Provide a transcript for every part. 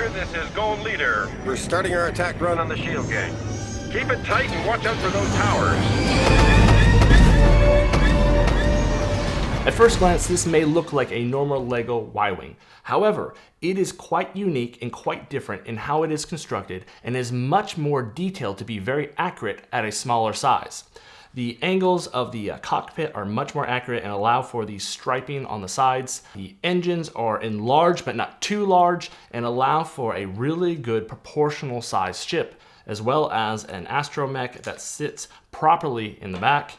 Commander, this is Gold Leader. We're starting our attack run on the shield gang. Keep it tight and watch out for those towers. At first glance, this may look like a normal LEGO Y-Wing. However, it is quite unique and quite different in how it is constructed and is much more detailed to be very accurate at a smaller size. The angles of the cockpit are much more accurate and allow for the striping on the sides. The engines are enlarged but not too large and allow for a really good proportional size ship, as well as an astromech that sits properly in the back.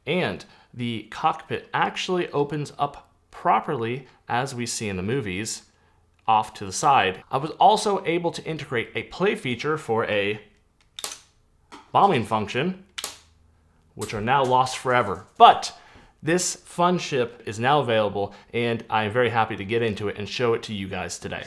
And the cockpit actually opens up properly, as we see in the movies, off to the side. I was also able to integrate a play feature for a bombing function, which are now lost forever. But this fun ship is now available, and I am very happy to get into it and show it to you guys today.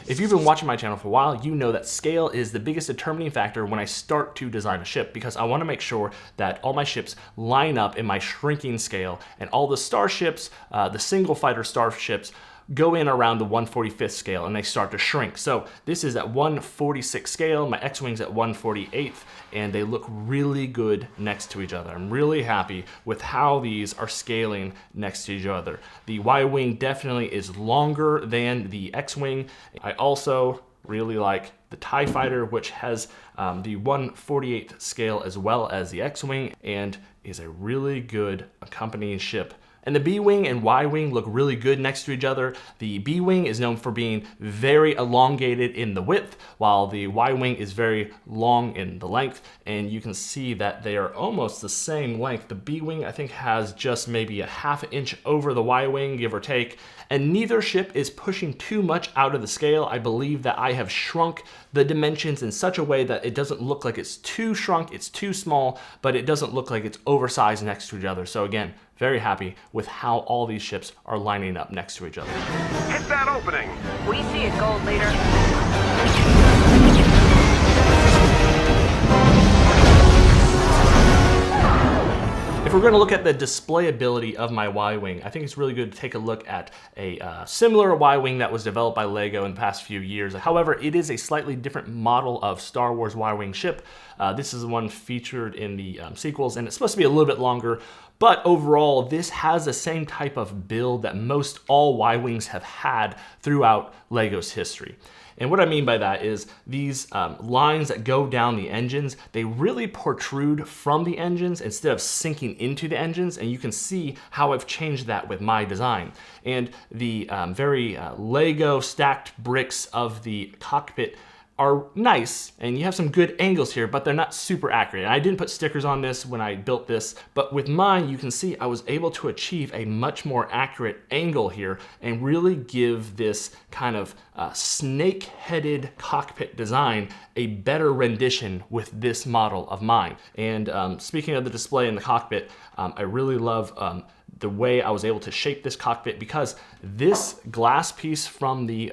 If you've been watching my channel for a while, you know that scale is the biggest determining factor when I start to design a ship, because I want to make sure that all my ships line up in my shrinking scale, and all the starships, the single fighter starships, go in around the 1/45th scale and they start to shrink. So this is at 1/46 scale, my X-Wing's at 1/48th, and they look really good next to each other. I'm really happy with how these are scaling next to each other. The Y-Wing definitely is longer than the X-Wing. I also really like the TIE Fighter, which has the 1/48th scale as well as the X-Wing, and is a really good accompanying ship. And the B-Wing and Y-Wing look really good next to each other. The B-Wing is known for being very elongated in the width, while the Y-Wing is very long in the length. And you can see that they are almost the same length. The B-Wing, I think, has just maybe a ½ inch over the Y-Wing, give or take. And neither ship is pushing too much out of the scale. I believe that I have shrunk the dimensions in such a way that it doesn't look like it's too shrunk, it's too small, but it doesn't look like it's oversized next to each other. So again, very happy with how all these ships are lining up next to each other. Hit that opening! We see it, Gold Leader. If we're going to look at the displayability of my Y-Wing, I think it's really good to take a look at a similar Y-Wing that was developed by LEGO in the past few years. However, it is a slightly different model of Star Wars Y-Wing ship. This is the one featured in the sequels, and it's supposed to be a little bit longer. But overall, this has the same type of build that most all Y-Wings have had throughout LEGO's history. And what I mean by that is these lines that go down the engines, they really protrude from the engines instead of sinking into the engines. And you can see how I've changed that with my design. And the very LEGO stacked bricks of the cockpit are nice, and you have some good angles here, but they're not super accurate. And I didn't put stickers on this when I built this, but with mine, you can see I was able to achieve a much more accurate angle here and really give this kind of snake-headed cockpit design a better rendition with this model of mine. And speaking of the display in the cockpit, I really love the way I was able to shape this cockpit, because this glass piece from the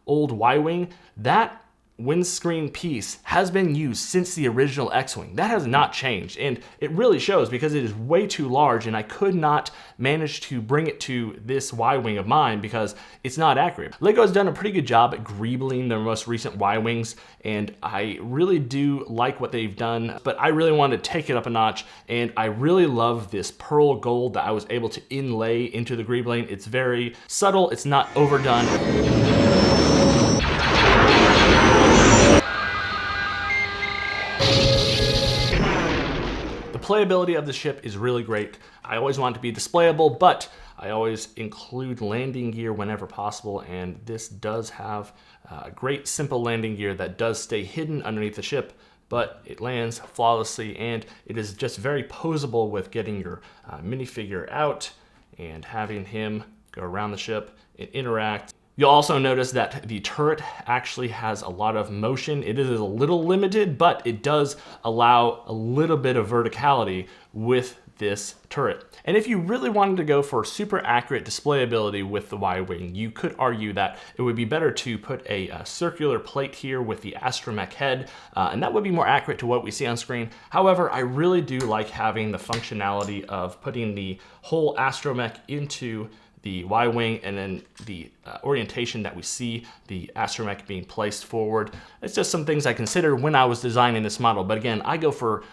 old Y-Wing, that windscreen piece has been used since the original X-Wing. That has not changed, and it really shows because it is way too large, and I could not manage to bring it to this Y-Wing of mine because it's not accurate. LEGO has done a pretty good job at greebling their most recent Y-Wings, and I really do like what they've done, but I really wanted to take it up a notch, and I really love this pearl gold that I was able to inlay into the greebling. It's very subtle, it's not overdone. The playability of the ship is really great. I always want it to be displayable, but I always include landing gear whenever possible, and this does have great simple landing gear that does stay hidden underneath the ship, but it lands flawlessly, and it is just very posable with getting your minifigure out and having him go around the ship and interact. You'll also notice that the turret actually has a lot of motion. It is a little limited, but it does allow a little bit of verticality with this turret. And if you really wanted to go for super accurate displayability with the Y-Wing, you could argue that it would be better to put a circular plate here with the astromech head, and that would be more accurate to what we see on screen. However, I really do like having the functionality of putting the whole astromech into the Y-Wing, and then the orientation that we see the astromech being placed forward. It's just some things I considered when I was designing this model. But again, I go for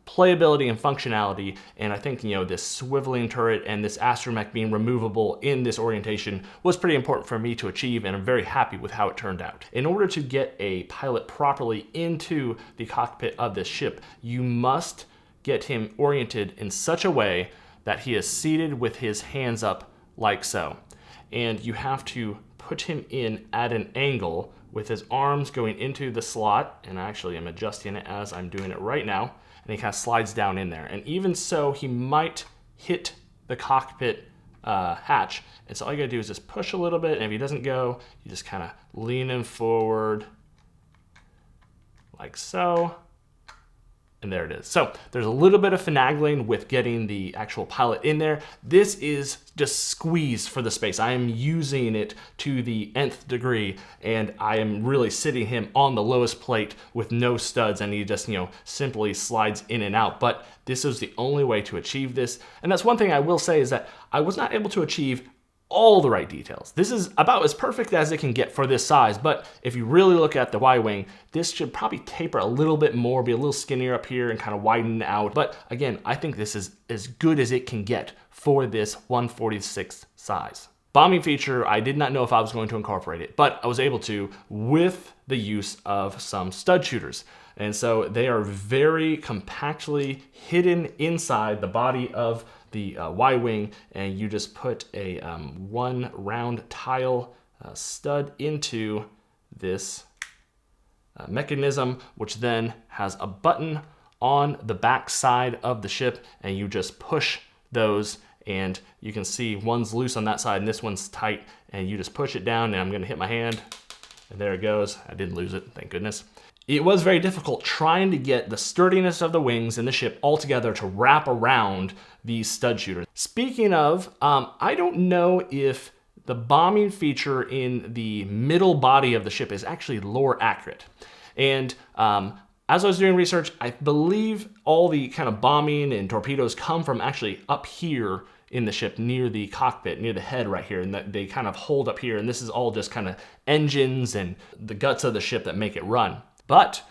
playability and functionality, and I think, you know, this swiveling turret and this astromech being removable in this orientation was pretty important for me to achieve, and I'm very happy with how it turned out. In order to get a pilot properly into the cockpit of this ship, you must get him oriented in such a way that he is seated with his hands up like so. And you have to put him in at an angle with his arms going into the slot, and I actually am adjusting it as I'm doing it right now, and he kind of slides down in there. And even so, he might hit the cockpit hatch, and so all you gotta do is just push a little bit, and if he doesn't go, you just kind of lean him forward like so. And there it is. So there's a little bit of finagling with getting the actual pilot in there. This is just squeezed for the space. I am using it to the nth degree, and I am really sitting him on the lowest plate with no studs, and he just, you know, simply slides in and out. But this is the only way to achieve this. And that's one thing I will say, is that I was not able to achieve all the right details. This is about as perfect as it can get for this size, but if you really look at the Y-Wing, this should probably taper a little bit more, be a little skinnier up here and kind of widen out. But again, I think this is as good as it can get for this 1/46 size. Bombing feature, I did not know if I was going to incorporate it, but I was able to with the use of some stud shooters. And so they are very compactly hidden inside the body of the Y-Wing, and you just put a one round tile stud into this mechanism, which then has a button on the back side of the ship, and you just push those, and you can see one's loose on that side and this one's tight, and you just push it down, and I'm gonna hit my hand, and there it goes. I didn't lose it, thank goodness. It was very difficult trying to get the sturdiness of the wings and the ship all together to wrap around these stud shooters. Speaking of, I don't know if the bombing feature in the middle body of the ship is actually lore accurate. And as I was doing research, I believe all the kind of bombing and torpedoes come from actually up here in the ship near the cockpit, near the head right here, and that they kind of hold up here, and this is all just kind of engines and the guts of the ship that make it run. But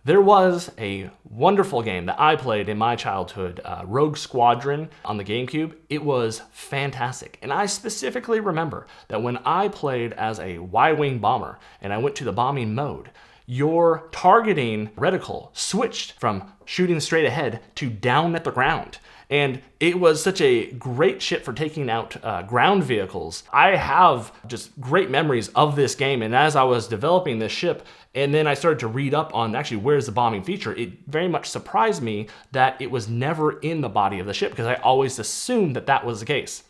there was a wonderful game that I played in my childhood, Rogue Squadron on the GameCube. It was fantastic. And I specifically remember that when I played as a Y-Wing bomber and I went to the bombing mode, your targeting reticle switched from shooting straight ahead to down at the ground. And it was such a great ship for taking out ground vehicles. I have just great memories of this game, and as I was developing this ship, and then I started to read up on actually where's the bombing feature, it very much surprised me that it was never in the body of the ship, because I always assumed that that was the case.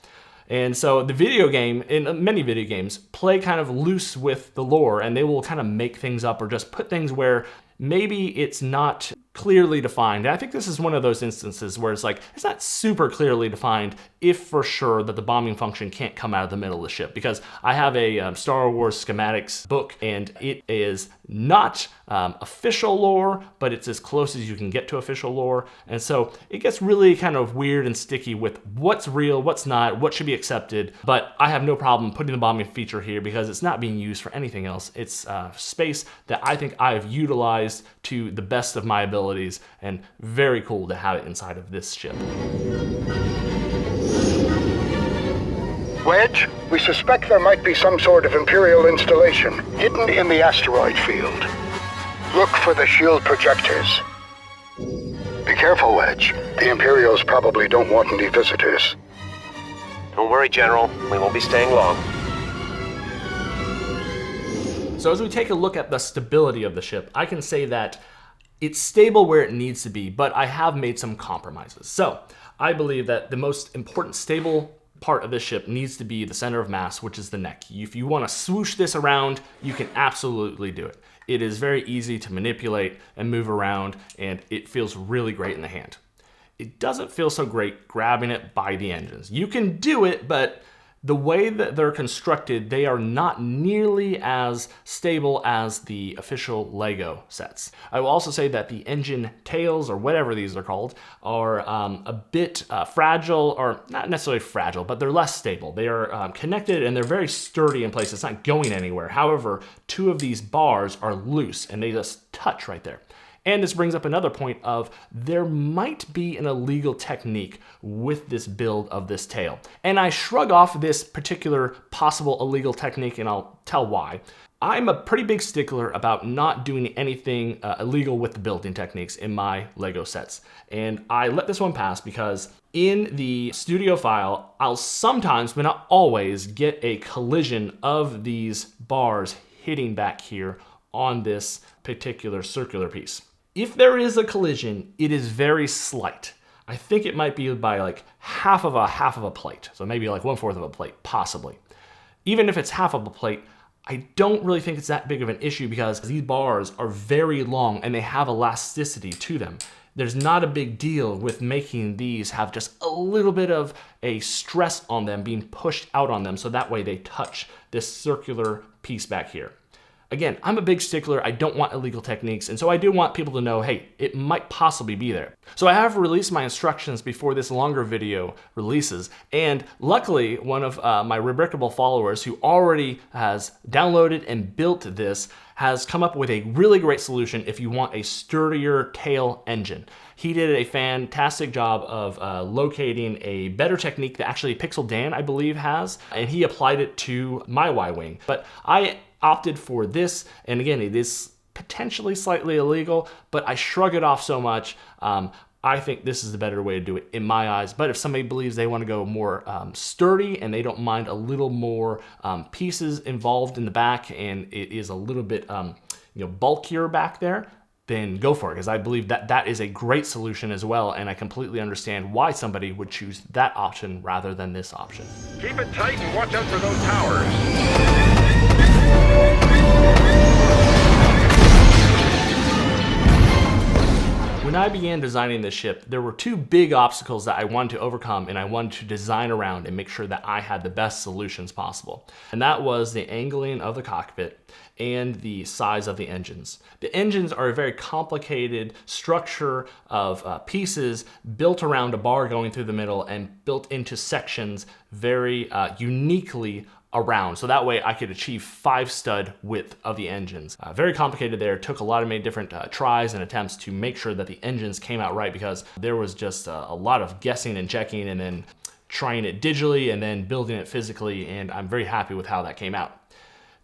And so the video game, in many video games, play kind of loose with the lore, and they will kind of make things up or just put things where maybe it's not clearly defined. And I think this is one of those instances where it's like, it's not super clearly defined if for sure that the bombing function can't come out of the middle of the ship. Because I have a Star Wars schematics book, and it is not official lore, but it's as close as you can get to official lore. And so it gets really kind of weird and sticky with what's real, what's not, what should be accepted. But I have no problem putting the bombing feature here because it's not being used for anything else. It's space that I think I've utilized to the best of my abilities, and very cool to have it inside of this ship. Wedge, we suspect there might be some sort of Imperial installation hidden in the asteroid field. Look for the shield projectors. Be careful, Wedge. The Imperials probably don't want any visitors. Don't worry, General. We won't be staying long. So as we take a look at the stability of the ship, I can say that it's stable where it needs to be, but I have made some compromises. So I believe that the most important stable part of this ship needs to be the center of mass, which is the neck. If you want to swoosh this around, you can absolutely do it. It is very easy to manipulate and move around, and it feels really great in the hand. It doesn't feel so great grabbing it by the engines. You can do it, but the way that they're constructed, they are not nearly as stable as the official Lego sets. I will also say that the engine tails, or whatever these are called, are a bit fragile, or not necessarily fragile, but they're less stable. They are connected and they're very sturdy in place. It's not going anywhere. However, 2 of these bars are loose and they just touch right there. And this brings up another point of there might be an illegal technique with this build of this tail. And I shrug off this particular possible illegal technique, and I'll tell why. I'm a pretty big stickler about not doing anything illegal with the building techniques in my Lego sets. And I let this one pass because in the studio file, I'll sometimes, but not always, get a collision of these bars hitting back here on this particular circular piece. If there is a collision, it is very slight. I think it might be by like half of a plate. So maybe like 1/4 of a plate, possibly. Even if it's half of a plate, I don't really think it's that big of an issue because these bars are very long and they have elasticity to them. There's not a big deal with making these have just a little bit of a stress on them being pushed out on them, so that way they touch this circular piece back here. Again, I'm a big stickler. I don't want illegal techniques, and so I do want people to know, hey, it might possibly be there. So I have released my instructions before this longer video releases, and luckily, one of my Rebrickable followers who already has downloaded and built this has come up with a really great solution if you want a sturdier tail engine. He did a fantastic job of locating a better technique that actually Pixel Dan, I believe, has, and he applied it to my Y-Wing. But I opted for this, and again, it is potentially slightly illegal, but I shrug it off so much. I think this is the better way to do it in my eyes. But if somebody believes they want to go more sturdy and they don't mind a little more pieces involved in the back, and it is a little bit bulkier back there, then go for it, because I believe that that is a great solution as well, and I completely understand why somebody would choose that option rather than this option. Keep it tight and watch out for those towers. When I began designing this ship, there were 2 big obstacles that I wanted to overcome, and I wanted to design around and make sure that I had the best solutions possible. And that was the angling of the cockpit and the size of the engines. The engines are a very complicated structure of pieces built around a bar going through the middle and built into sections very uniquely around, so that way I could achieve 5 stud width of the engines. Very complicated there. Took a lot of many different tries and attempts to make sure that the engines came out right, because there was just a lot of guessing and checking and then trying it digitally and then building it physically, and I'm very happy with how that came out.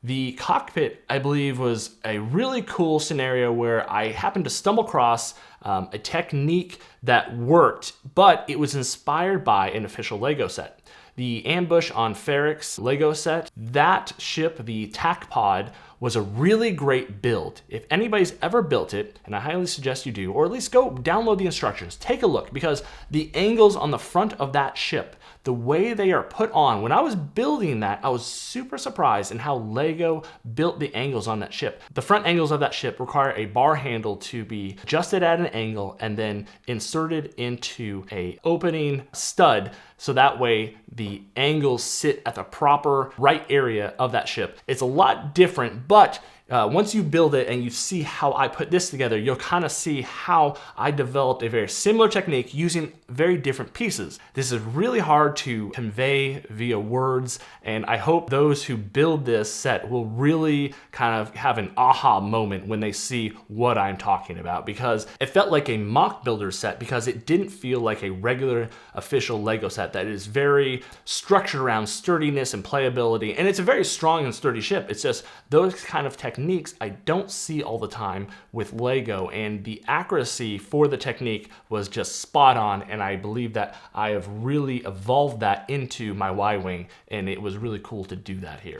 The cockpit, I believe, was a really cool scenario where I happened to stumble across a technique that worked, but it was inspired by an official Lego set. The Ambush on Ferrix Lego set, that ship, the TAC pod, was a really great build. If anybody's ever built it, and I highly suggest you do, or at least go download the instructions, take a look, because the angles on the front of that ship, the way they are put on, when I was building that, I was super surprised in how Lego built the angles on that ship. The front angles of that ship require a bar handle to be adjusted at an angle and then inserted into a opening stud, so that way the angles sit at the proper right area of that ship. It's a lot different, but once you build it and you see how I put this together, you'll kind of see how I developed a very similar technique using very different pieces. This is really hard to convey via words, and I hope those who build this set will really kind of have an aha moment when they see what I'm talking about, because it felt like a mock builder set, because it didn't feel like a regular official Lego set that is very structured around sturdiness and playability, and it's a very strong and sturdy ship. It's just those kind of techniques I don't see all the time with Lego, and the accuracy for the technique was just spot on, and I believe that I have really evolved that into my Y-Wing, and it was really cool to do that here.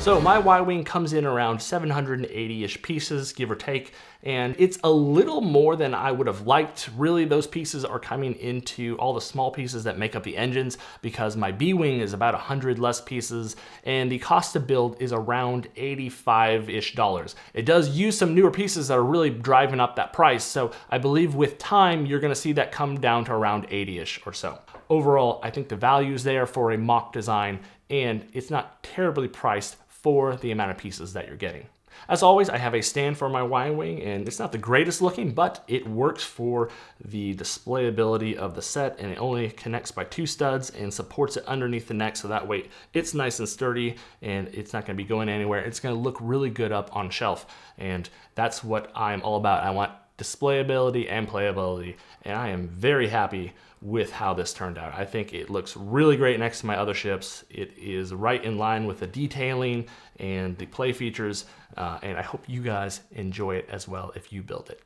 So my Y-Wing comes in around 780-ish pieces, give or take, and it's a little more than I would have liked. Really, those pieces are coming into all the small pieces that make up the engines, because my B-Wing is about 100 less pieces, and the cost to build is around $85-ish. It does use some newer pieces that are really driving up that price, so I believe with time, you're gonna see that come down to around 80-ish or so. Overall, I think the value is there for a mock design, and it's not terribly priced for the amount of pieces that you're getting. As always, I have a stand for my Y-Wing, and it's not the greatest looking, but it works for the displayability of the set, and it only connects by 2 studs and supports it underneath the neck, so that way it's nice and sturdy and it's not gonna be going anywhere. It's gonna look really good up on shelf, and that's what I'm all about. I want displayability and playability, and I am very happy with how this turned out. I think it looks really great next to my other ships. It is right in line with the detailing and the play features, and I hope you guys enjoy it as well if you build it.